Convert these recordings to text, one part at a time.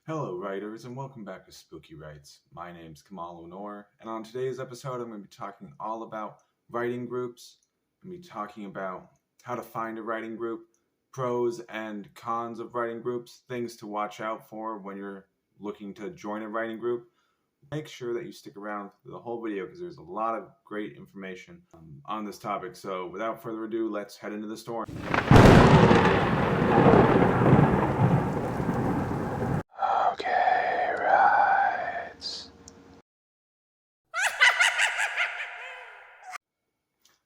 Hello, writers, and welcome back to Spooky Writes. My name's Kamal Lenore, and on today's episode, I'm going to be talking all about writing groups. I'm going to be talking about how to find a writing group, pros and cons of writing groups, things to watch out for when you're looking to join a writing group. Make sure that you stick around for the whole video because there's a lot of great information on this topic. So, without further ado, let's head into the story. Okay, right.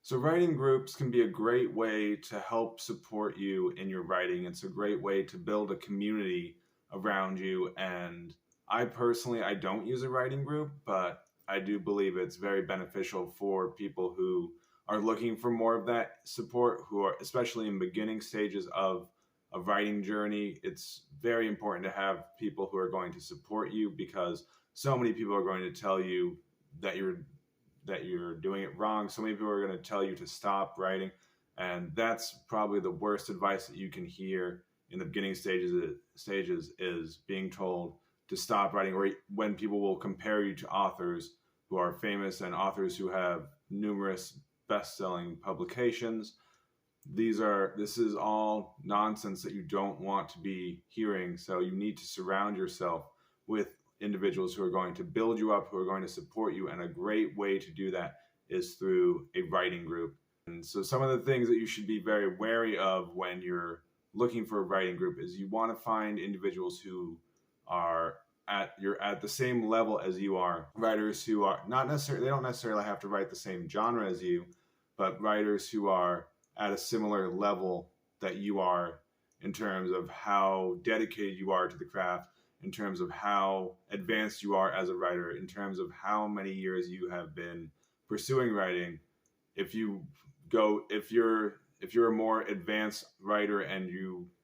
So writing groups can be a great way to help support you in your writing. It's a great way to build a community around you. And I personally, I don't use a writing group, but I do believe it's very beneficial for people who are looking for more of that support, who are especially in beginning stages of a writing journey. It's very important to have people who are going to support you because so many people are going to tell you that you're doing it wrong. So many people are going to tell you to stop writing, and that's probably the worst advice that you can hear in the beginning stages is being told to stop writing, or when people will compare you to authors who are famous and authors who have numerous best-selling publications. This is all nonsense that you don't want to be hearing. So you need to surround yourself with individuals who are going to build you up, who are going to support you. And a great way to do that is through a writing group. And so some of the things that you should be very wary of when you're looking for a writing group is you want to find individuals who are at the same level as you are. Writers who are they don't necessarily have to write the same genre as you, but writers who are at a similar level that you are in terms of how dedicated you are to the craft, in terms of how advanced you are as a writer, in terms of how many years you have been pursuing writing. If you're a more advanced writer and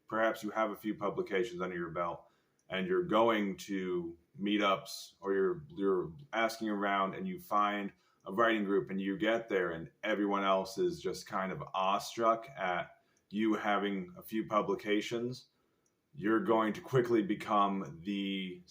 perhaps you have a few publications under your belt and you're going to meetups or you're asking around and you find a writing group and you get there and everyone else is just kind of awestruck at you having a few publications, you're going to quickly become the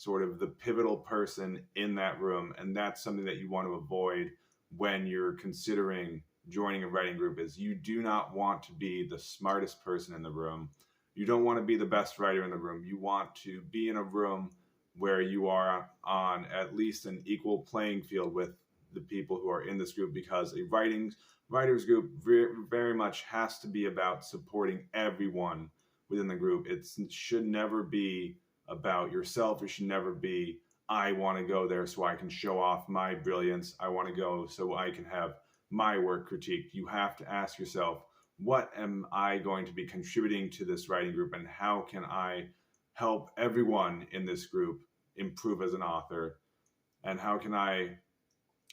pivotal person in that room. And that's something that you want to avoid when you're considering joining a writing group. Is you do not want to be the smartest person in the room. You don't want to be the best writer in the room. You want to be in a room where you are on at least an equal playing field with the people who are in this group, because a writers group very much has to be about supporting everyone within the group. It should never be about yourself. It should never be, I want to go there so I can show off my brilliance. I want to go so I can have my work critiqued. You have to ask yourself, what am I going to be contributing to this writing group, and how can I help everyone in this group improve as an author, and how can I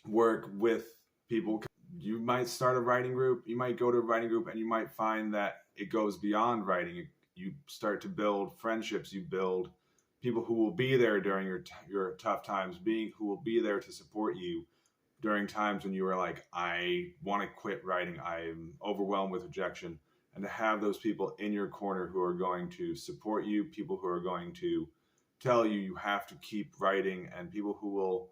work with people? You might start a writing group, you might go to a writing group, and you might find that it goes beyond writing. You start to build friendships, you build people who will be there during your tough times, who will be there to support you during times when you are like, I want to quit writing, I'm overwhelmed with rejection. And to have those people in your corner who are going to support you, people who are going to tell you you have to keep writing, and people who will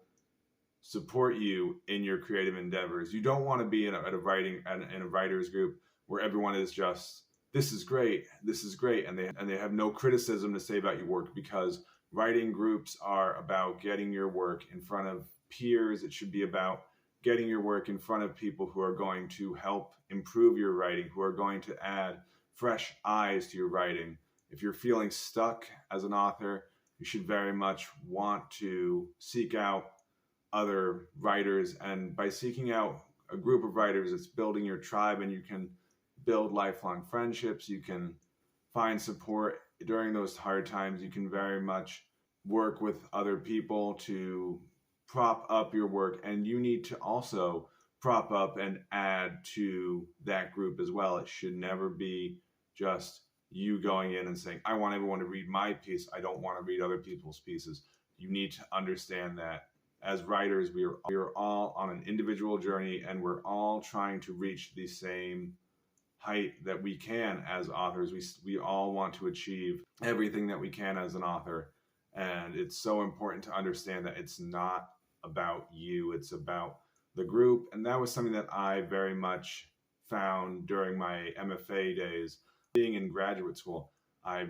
support you in your creative endeavors. You don't want to be in a writers group where everyone is just, this is great, and they have no criticism to say about your work, because writing groups are about getting your work in front of peers. It should be about getting your work in front of people who are going to help improve your writing, who are going to add fresh eyes to your writing. If you're feeling stuck as an author, you should very much want to seek out other writers, and by seeking out a group of writers, it's building your tribe, and you can build lifelong friendships. You can find support during those hard times. You can very much work with other people to prop up your work, and you need to also prop up and add to that group as well. It should never be just you going in and saying, I want everyone to read my piece, I don't want to read other people's pieces. You need to understand that as writers, we are all on an individual journey, and we're all trying to reach the same height that we can as authors. We all want to achieve everything that we can as an author, And it's so important to understand that it's not about you, it's about the group. And that was something that I very much found during my MFA days, being in graduate school. I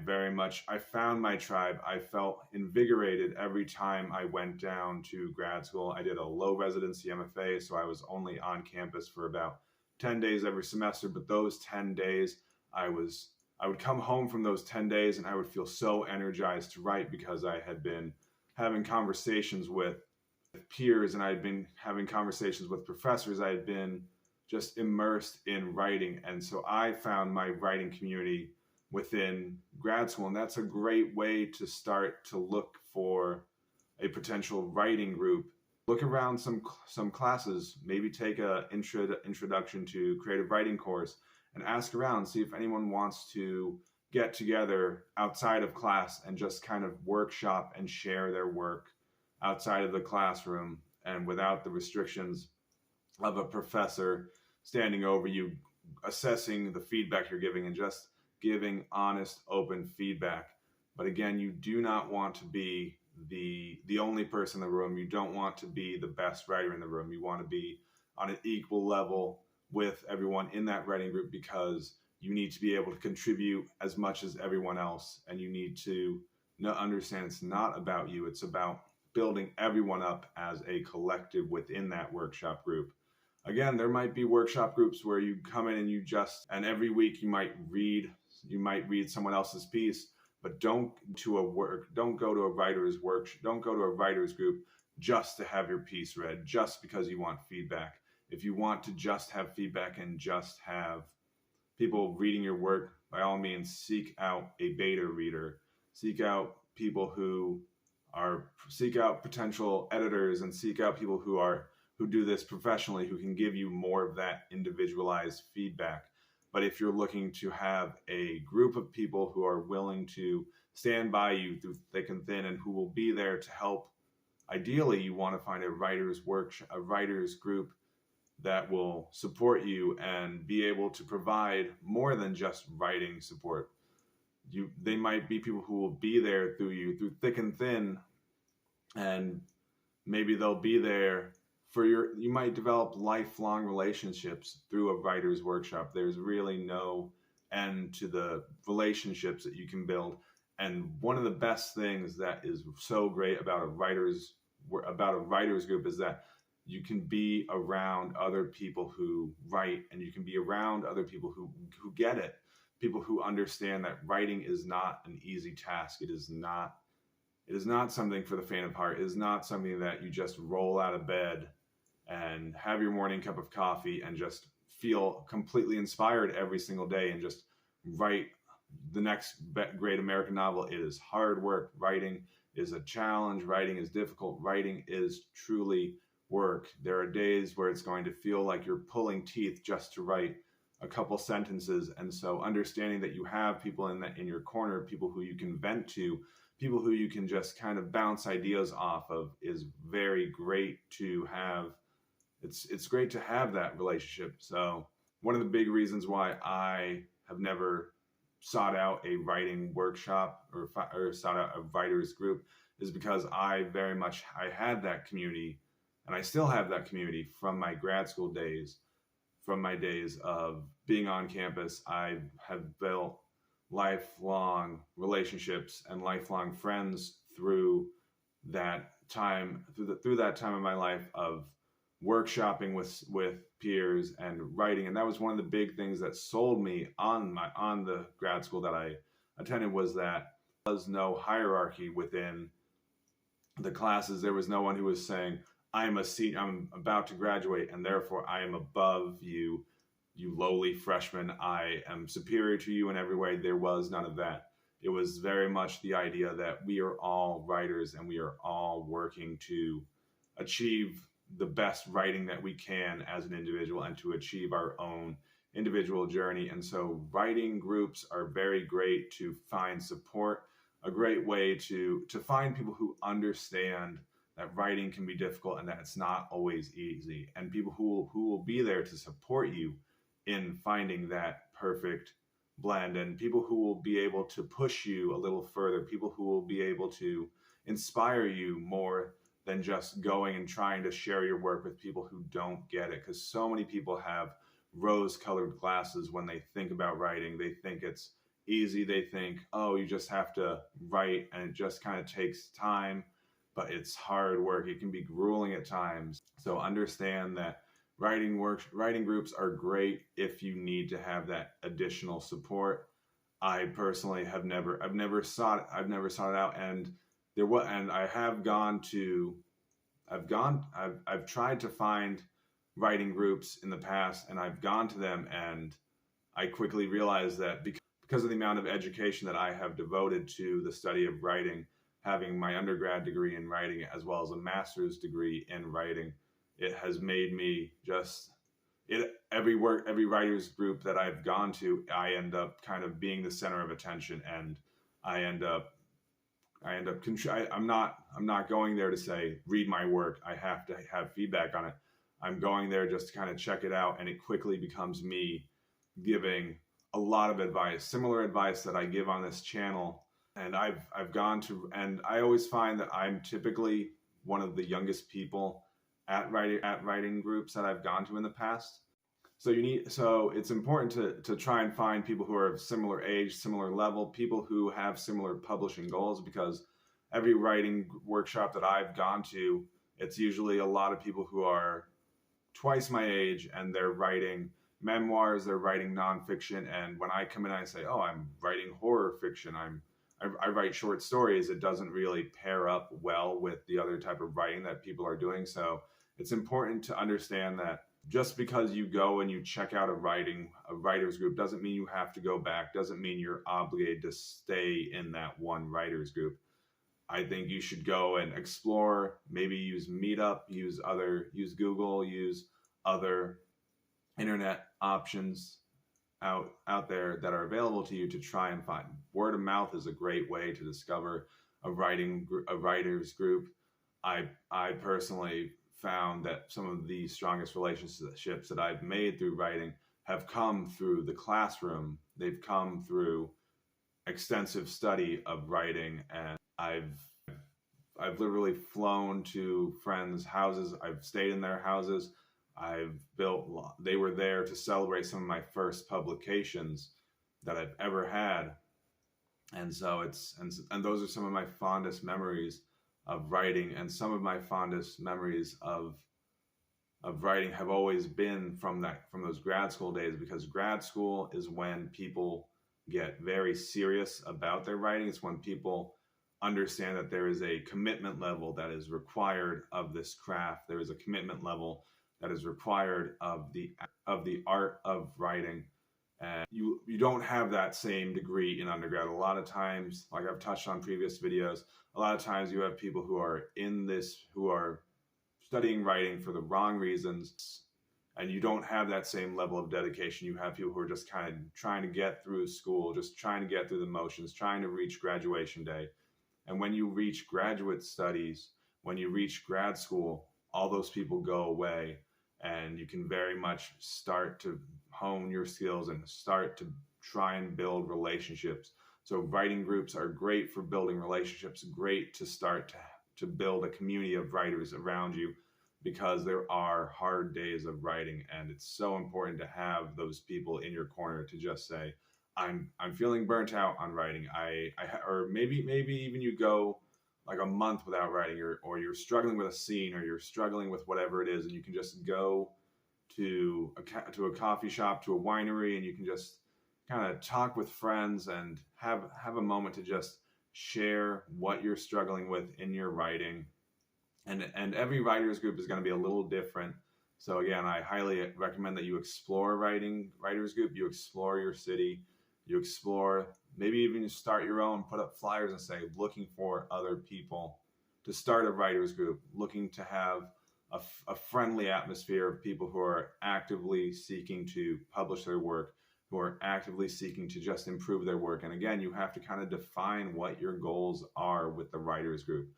found my tribe. I felt invigorated every time I went down to grad school. I did a low residency MFA, so I was only on campus for about 10 days every semester. But those 10 days, I was I would come home from those 10 days and I would feel so energized to write because I had been having conversations with peers and I had been having conversations with professors. I had been just immersed in writing. And so I found my writing community within grad school. And that's a great way to start to look for a potential writing group. Look around some classes, maybe take a introduction to creative writing course and ask around, see if anyone wants to get together outside of class and just kind of workshop and share their work outside of the classroom and without the restrictions of a professor standing over you, assessing the feedback you're giving and just giving honest, open feedback. But again, you do not want to be the only person in the room. You don't want to be the best writer in the room. You want to be on an equal level with everyone in that writing group, because you need to be able to contribute as much as everyone else, and you need to understand it's not about you. It's about building everyone up as a collective within that workshop group. Again, there might be workshop groups where you come in and and every week you might read someone else's piece, but don't go to a writer's workshop, don't go to a writer's group just to have your piece read, just because you want feedback. If you want to just have feedback and just have people reading your work, by all means, seek out a beta reader, seek out seek out potential editors, and seek out people who do this professionally, who can give you more of that individualized feedback. But if you're looking to have a group of people who are willing to stand by you through thick and thin and who will be there to help, ideally you want to find a writer's group that will support you and be able to provide more than just writing support. They might be people who will be there through you through thick and thin, and maybe they'll be there for you might develop lifelong relationships through a writer's workshop. There's really no end to the relationships that you can build. And one of the best things that is so great about a writer's group is that you can be around other people who write, and you can be around other people who get it, people who understand that writing is not an easy task. It is not something for the faint of heart. It is not something that you just roll out of bed and have your morning cup of coffee and just feel completely inspired every single day and just write the next great American novel. It is hard work. Writing is a challenge. Writing is difficult. Writing is truly work. There are days where it's going to feel like you're pulling teeth just to write a couple sentences. And so understanding that you have people in your corner, people who you can vent to, people who you can just kind of bounce ideas off of, is very great to have. It's great to have that relationship. So one of the big reasons why I have never sought out a writing workshop or sought out a writer's group is because I had that community, and I still have that community from my grad school days, from my days of being on campus. I have built lifelong relationships and lifelong friends through that time, through that time of my life of workshopping with peers and writing. And that was one of the big things that sold me on the grad school that I attended, was that there was no hierarchy within the classes. There was no one who was saying, I'm about to graduate and therefore I am above you, you lowly freshman. I am superior to you in every way. There was none of that. It was very much the idea that we are all writers and we are all working to achieve the best writing that we can as an individual and to achieve our own individual journey. And so writing groups are very great to find support, a great way to find people who understand that writing can be difficult and that it's not always easy, and people who will be there to support you in finding that perfect blend, and people who will be able to push you a little further, people who will be able to inspire you more than just going and trying to share your work with people who don't get it. Because so many people have rose-colored glasses when they think about writing. They think it's easy. They think, oh, you just have to write and it just kind of takes time, but it's hard work. It can be grueling at times. So understand that writing groups are great if you need to have that additional support. I personally I've never sought it out, and I have gone to, I've tried to find writing groups in the past, and I've gone to them, and I quickly realized that because of the amount of education that I have devoted to the study of writing, having my undergrad degree in writing as well as a master's degree in writing, it has made me just every writers group that I've gone to, I end up kind of being the center of attention, and I end up I'm not going there to say read my work. I have to have feedback on it. I'm going there just to kind of check it out, and it quickly becomes me giving a lot of advice, similar advice that I give on this channel. And I've gone to, and I always find that I'm typically one of the youngest people at writing groups that I've gone to in the past. So it's important to try and find people who are of similar age, similar level, people who have similar publishing goals, because every writing workshop that I've gone to, it's usually a lot of people who are twice my age, and they're writing memoirs, they're writing nonfiction. And when I come in, I say, oh, I'm writing horror fiction. I write short stories. It doesn't really pair up well with the other type of writing that people are doing. So it's important to understand that just because you go and you check out a writers group doesn't mean you have to go back, doesn't mean you're obligated to stay in that one writers group. I think you should go and explore, maybe use Meetup, use Google, use other internet options out there that are available to you to try and find. Word of mouth is a great way to discover a writers group. I personally found that some of the strongest relationships that I've made through writing have come through the classroom. They've come through extensive study of writing, and I've literally flown to friends' houses. I've stayed in their houses. They were there to celebrate some of my first publications that I've ever had. And so and those are some of my fondest memories of writing, and some of my fondest memories of writing have always been from those grad school days, because grad school is when people get very serious about their writing. It's when people understand that there is a commitment level that is required of this craft. There is a commitment level that is required of the art of writing. And you don't have that same degree in undergrad. A lot of times, like I've touched on previous videos, a lot of times you have people who are studying writing for the wrong reasons, and you don't have that same level of dedication. You have people who are just kind of trying to get through school, just trying to get through the motions, trying to reach graduation day. And when you reach graduate studies, when you reach grad school, all those people go away, and you can very much start to hone your skills and start to try and build relationships. So writing groups are great for building relationships, great to start to build a community of writers around you, because there are hard days of writing, and it's so important to have those people in your corner to just say, I'm feeling burnt out on writing. Or maybe even you go like a month without writing, or you're struggling with a scene, or you're struggling with whatever it is, and you can just go to a coffee shop, to a winery, and you can just kind of talk with friends and have a moment to just share what you're struggling with in your writing. And every writers group is going to be a little different. So again, I highly recommend that you explore writers group, you explore your city, you explore, maybe even start your own, put up flyers and say, looking for other people to start a writers group, looking to have a friendly atmosphere of people who are actively seeking to publish their work, who are actively seeking to just improve their work. And again, you have to kind of define what your goals are with the writers group,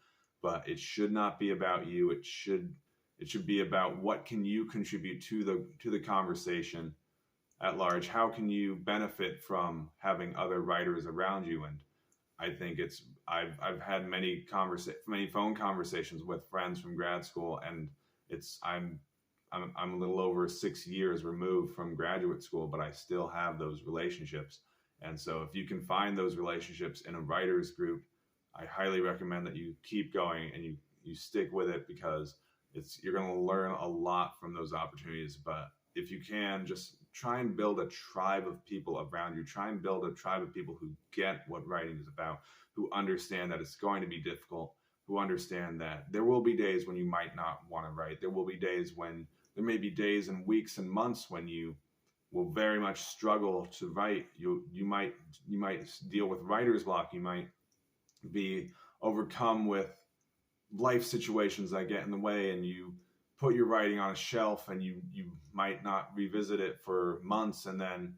but it should not be about you. It should be about what can you contribute to the conversation at large. How can you benefit from having other writers around you? And I think I've had many phone conversations with friends from grad school, and I'm a little over 6 years removed from graduate school, but I still have those relationships. And so if you can find those relationships in a writers group, I highly recommend that you keep going and you stick with it, because you're going to learn a lot from those opportunities. But if you can, just try and build a tribe of people around you. Try and build a tribe of people who get what writing is about, who understand that it's going to be difficult, who understand that there will be days when you might not want to write. There may be days and weeks and months when you will very much struggle to write. You might deal with writer's block. You might be overcome with life situations that get in the way, and you put your writing on a shelf, and you might not revisit it for months, and then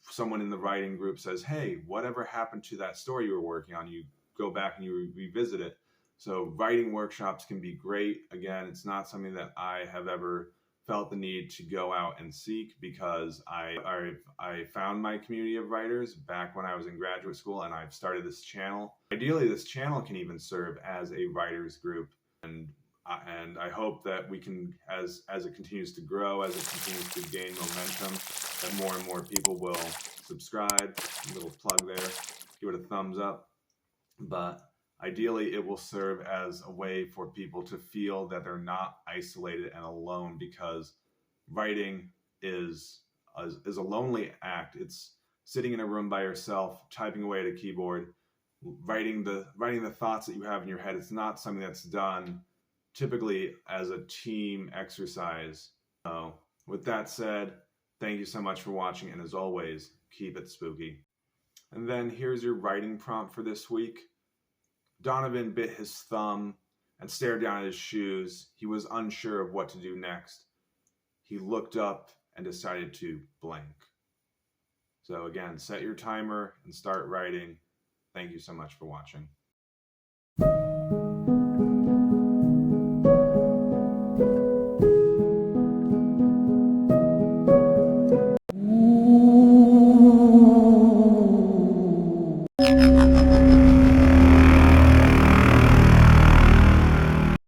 someone in the writing group says, hey, whatever happened to that story you were working on? You go back and you revisit it. So writing workshops can be great. Again, it's not something that I have ever felt the need to go out and seek, because I found my community of writers back when I was in graduate school, and I've started this channel. Ideally, this channel can even serve as a writers group, and I hope that we can, as it continues to grow, as it continues to gain momentum, that more and more people will subscribe. A little plug there, give it a thumbs up. But ideally, it will serve as a way for people to feel that they're not isolated and alone, because writing is a lonely act. It's sitting in a room by yourself, typing away at a keyboard, writing the thoughts that you have in your head. It's not something that's done typically as a team exercise. So with that said, thank you so much for watching, and as always, keep it spooky. And then here's your writing prompt for this week. Donovan bit his thumb and stared down at his shoes. He was unsure of what to do next. He looked up and decided to blank. So again, set your timer and start writing. Thank you so much for watching.